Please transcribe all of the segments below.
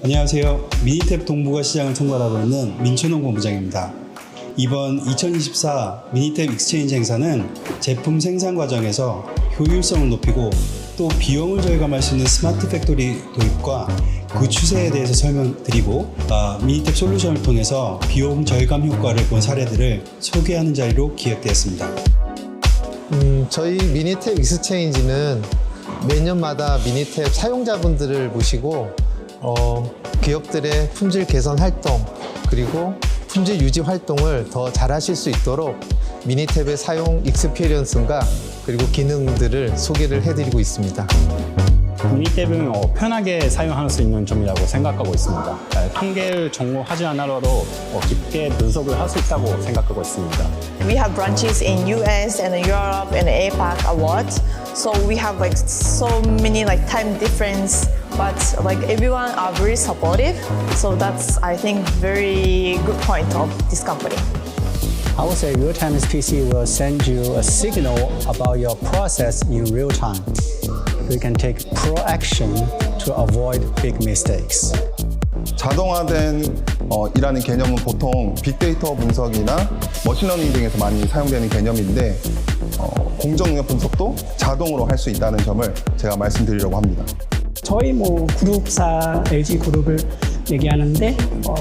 안녕하세요. 미니탭 동부가 시장을 총괄하고 있는 민춘홍 본부장입니다. 이번 2024 미니탭 익스체인지 행사는 제품 생산 과정에서 효율성을 높이고 또 비용을 절감할 수 있는 스마트 팩토리 도입과 그 추세에 대해서 설명드리고 미니탭 솔루션을 통해서 비용 절감 효과를 본 사례들을 소개하는 자리로 기획되었습니다. 저희 미니탭 익스체인지는 매년마다 미니탭 사용자분들을 모시고 기업들의 품질 개선 활동 그리고 품질 유지 활동을 더 잘하실 수 있도록 미니탭의 사용 익스피리언스과 그리고 기능들을 소개를 해드리고 있습니다. 미니탭은 편하게 사용할 수 있는 점이라고 생각하고 있습니다. 통계를 전공하지 않아도 깊게 분석을 할 수 있다고 생각하고 있습니다. We have branches in US and Europe and APAC a lot. So we have so many time difference, but everyone are very supportive. So that's I think very good point of this company. I would say real-time SPC will send you a signal about your process in real time. We can take pro-action to avoid big mistakes. 자동화된 이라는 개념은 보통 빅데이터 분석이나 머신러닝 등에서 많이 사용되는 개념인데 공정능력 분석도 자동으로 할 수 있다는 점을 제가 말씀드리려고 합니다. 저희 그룹사 LG 그룹을 얘기하는데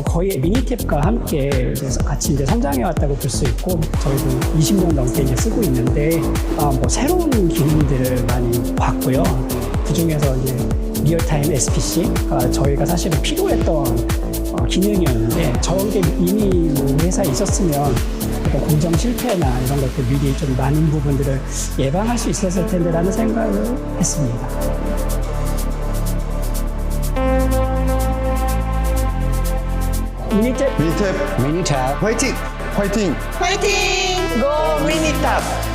거의 미니탭과 함께 같이 이제 성장해 왔다고 볼 수 있고 저희도 20년 넘게 이제 쓰고 있는데 새로운 기능들을 많이 봤고요. 그 중에서 이제 리얼타임 SPC 저희가 사실은 필요했던 기능이었는데 저게 이미 회사에 있었으면 공정 실패나 이런 것들 미리 좀 많은 부분들을 예방할 수 있었을 텐데라는 생각을 했습니다. 미니탭 미니탭 Minitab. 화이팅! 화이팅! Fighting! Go Minitab!